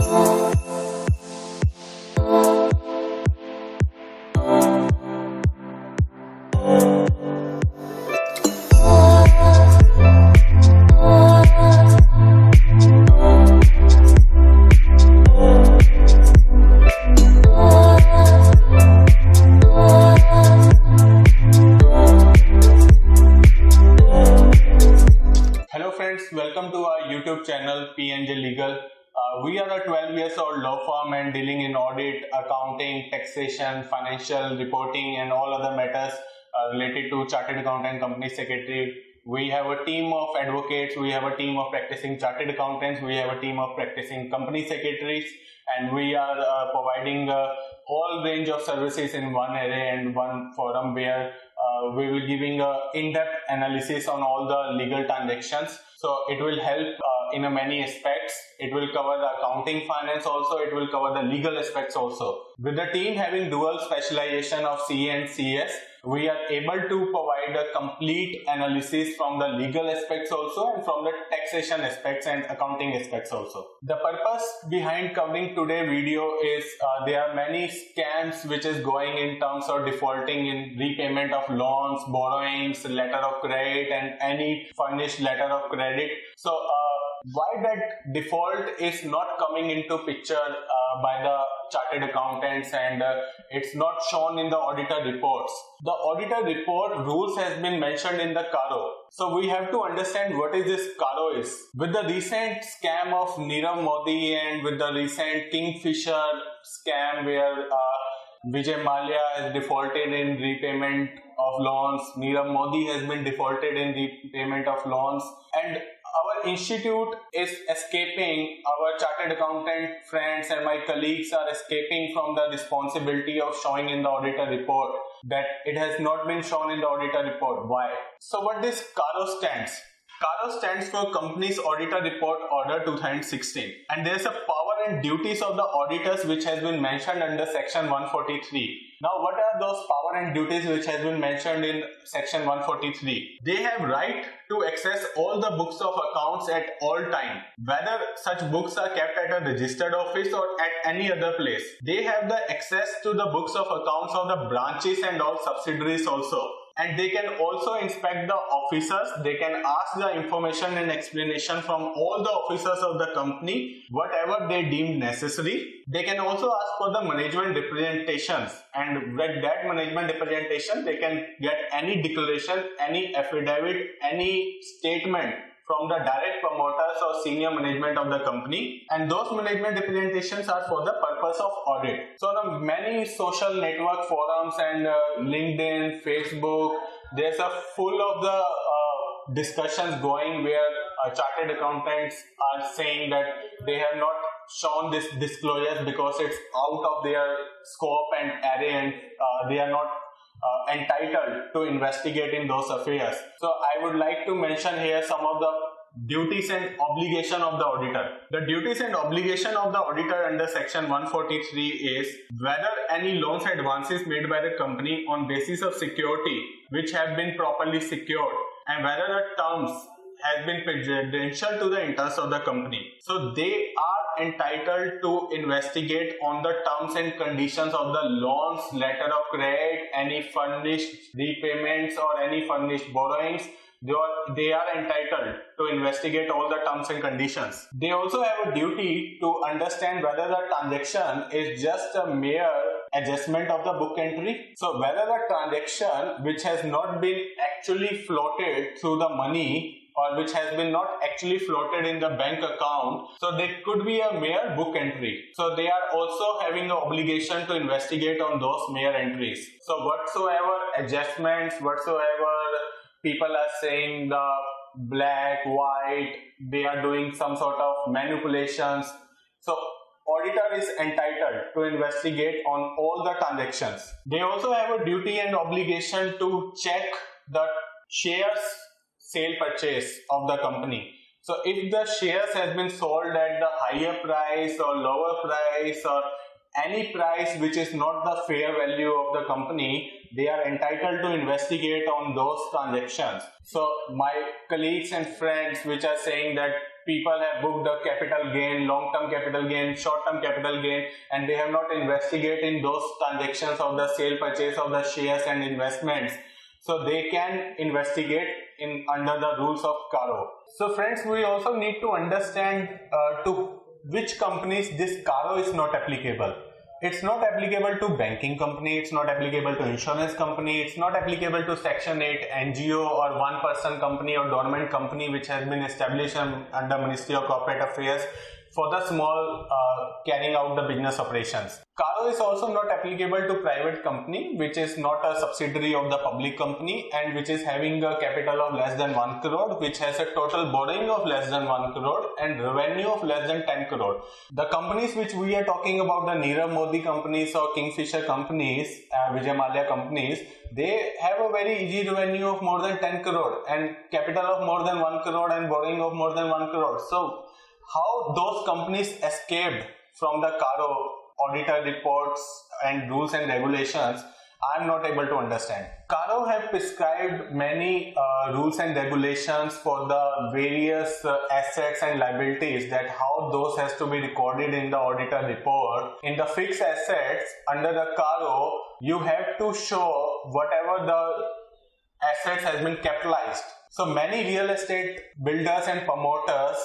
Welcome to our YouTube channel PNJ Legal. We are a 12 years old law firm and dealing in audit, accounting, taxation, financial reporting and all other matters related to chartered accountant, company secretary. We have a team of advocates, we have a team of practicing chartered accountants, we have a team of practicing company secretaries, and we are providing all range of services in one area and one forum where we will giving a in-depth analysis on all the legal transactions. So it will help in many aspects. It will cover the accounting, finance also. It will cover the legal aspects also. With the team having dual specialization of CA and CS, we are able to provide a complete analysis from the legal aspects also and from the taxation aspects and accounting aspects also. The purpose behind covering today's video is there are many scams which is going in terms of defaulting in repayment of loans, borrowings, letter of credit and any furnished letter of credit. So why that default is not coming into picture by the chartered accountants and it's not shown in the auditor reports. The auditor report rules has been mentioned in the Caro. So we have to understand what is this Caro is. With the recent scam of Nirav Modi and with the recent Kingfisher scam where Vijay Mallya has defaulted in repayment of loans, Nirav Modi has been defaulted in repayment of loans, and our institute is escaping, our chartered accountant friends and my colleagues are escaping from the responsibility of showing in the auditor report that it has not been shown in the auditor report. Why? So what this Caro stands? Caro stands for Companies Auditor Report Order 2016, and there is a power and duties of the auditors which has been mentioned under section 143. Now what are those power and duties which has been mentioned in section 143? They have right to access all the books of accounts at all time, whether such books are kept at a registered office or at any other place. They have the access to the books of accounts of the branches and all subsidiaries also. And they can also inspect the officers. They can ask the information and explanation from all the officers of the company, whatever they deem necessary. They can also ask for the management representations, and with that management representation, they can get any declaration, any affidavit, any statement from the direct promoters or senior management of the company, and those management representations are for the purpose of audit. So the many social network forums and LinkedIn, Facebook, there's a full of the discussions going where chartered accountants are saying that they have not shown this disclosures because it's out of their scope and area and they are not entitled to investigate in those affairs. So I would like to mention here some of the duties and obligation of the auditor. The duties and obligation of the auditor under section 143 is whether any loans advances made by the company on basis of security which have been properly secured and whether the terms has been prejudicial to the interests of the company. So they are entitled to investigate on the terms and conditions of the loans, letter of credit, any furnished repayments or any furnished borrowings. They are entitled to investigate all the terms and conditions. They also have a duty to understand whether the transaction is just a mere adjustment of the book entry. So whether the transaction which has not been actually floated through the money or which has been not actually floated in the bank account, so there could be a mere book entry. So they are also having the obligation to investigate on those mere entries. So whatsoever adjustments, whatsoever people are saying the black, white, they are doing some sort of manipulations. So auditor is entitled to investigate on all the transactions. They also have a duty and obligation to check the shares sale purchase of the company. So if the shares has been sold at the higher price or lower price or any price which is not the fair value of the company, they are entitled to investigate on those transactions. So my colleagues and friends which are saying that people have booked a capital gain, long-term capital gain, short-term capital gain, and they have not investigated in those transactions of the sale purchase of the shares and investments. So they can investigate in under the rules of Caro. So friends, we also need to understand to which companies this Caro is not applicable. It's not applicable to banking company, it's not applicable to insurance company, it's not applicable to Section 8 NGO or one-person company or dormant company which has been established under Ministry of Corporate Affairs for the small carrying out the business operations. Caro is also not applicable to private company which is not a subsidiary of the public company and which is having a capital of less than 1 crore, which has a total borrowing of less than 1 crore and revenue of less than 10 crore. The companies which we are talking about, the Nirav Modi companies or Kingfisher companies, Vijay Mallya companies, they have a very easy revenue of more than 10 crore and capital of more than 1 crore and borrowing of more than 1 crore. So how those companies escaped from the Caro auditor reports and rules and regulations, I am not able to understand. Caro have prescribed many rules and regulations for the various assets and liabilities, that how those has to be recorded in the auditor report. In the fixed assets under the Caro, you have to show whatever the assets has been capitalized. So many real estate builders and promoters,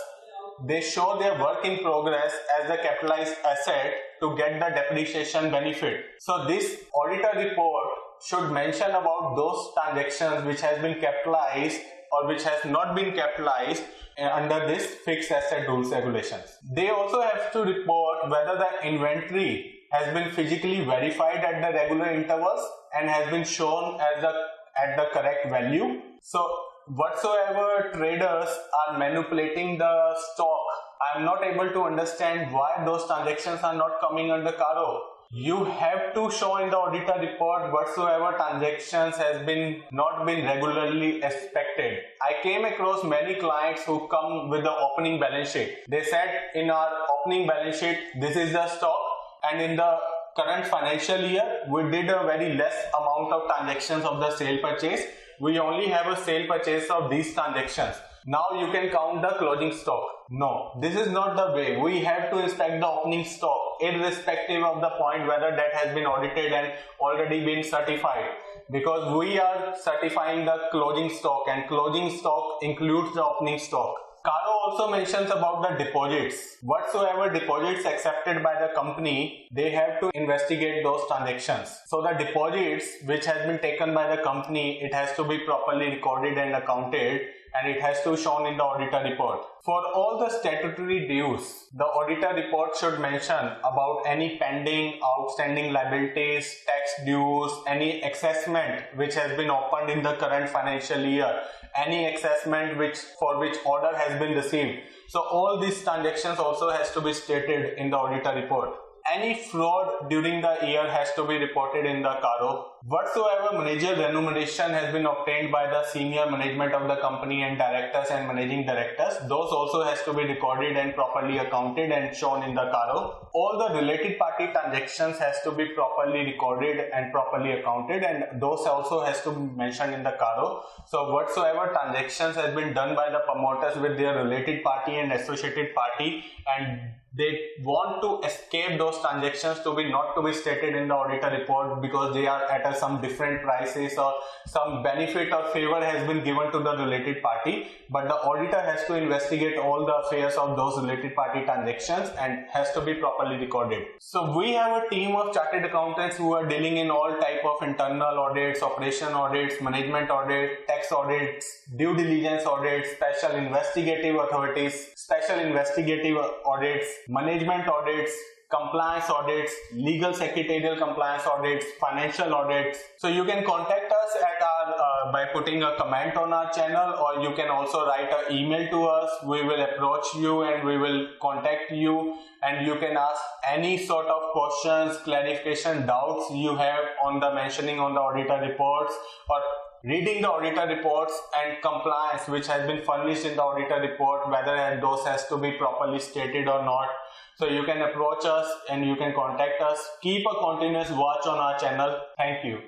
they show their work in progress as a capitalized asset to get the depreciation benefit. So this auditor report should mention about those transactions which has been capitalized or which has not been capitalized under this fixed asset rules regulations. They also have to report whether the inventory has been physically verified at the regular intervals and has been shown as at the correct value. So whatsoever traders are manipulating the stock, I am not able to understand why those transactions are not coming under Caro. You have to show in the auditor report whatsoever transactions has not been regularly expected. I came across many clients who come with the opening balance sheet. They said in our opening balance sheet, this is the stock, and in the current financial year, we did a very less amount of transactions of the sale purchase. We only have a sale purchase of these transactions. Now you can count the closing stock. No, this is not the way. We have to inspect the opening stock irrespective of the point whether that has been audited and already been certified, because we are certifying the closing stock and closing stock includes the opening stock. Caro also mentions about the deposits. Whatsoever deposits accepted by the company, they have to investigate those transactions. So the deposits which has been taken by the company, it has to be properly recorded and accounted, and it has to be shown in the auditor report. For all the statutory dues, the auditor report should mention about any pending, outstanding liabilities, tax dues, any assessment which has been opened in the current financial year, any assessment for which order has been received. So all these transactions also has to be stated in the auditor report. Any fraud during the year has to be reported in the Caro. Whatsoever managerial remuneration has been obtained by the senior management of the company and directors and managing directors, those also has to be recorded and properly accounted and shown in the Caro. All the related party transactions has to be properly recorded and properly accounted, and those also has to be mentioned in the Caro. So whatsoever transactions has been done by the promoters with their related party and associated party, and they want to escape those transactions to be not to be stated in the auditor report because they are at some different prices or some benefit or favor has been given to the related party, but the auditor has to investigate all the affairs of those related party transactions and has to be properly recorded. So we have a team of chartered accountants who are dealing in all type of internal audits, operation audits, management audit, tax audits, due diligence audits, special investigative authorities, special investigative audits, management audits, compliance audits, legal secretarial compliance audits, financial audits. So you can contact us at our by putting a comment on our channel, or you can also write an email to us. We will approach you and we will contact you, and you can ask any sort of questions, clarification, doubts you have on the mentioning on the auditor reports, or reading the auditor reports and compliance which has been furnished in the auditor report, whether those has to be properly stated or not. So you can approach us and you can contact us. Keep a continuous watch on our channel. Thank you.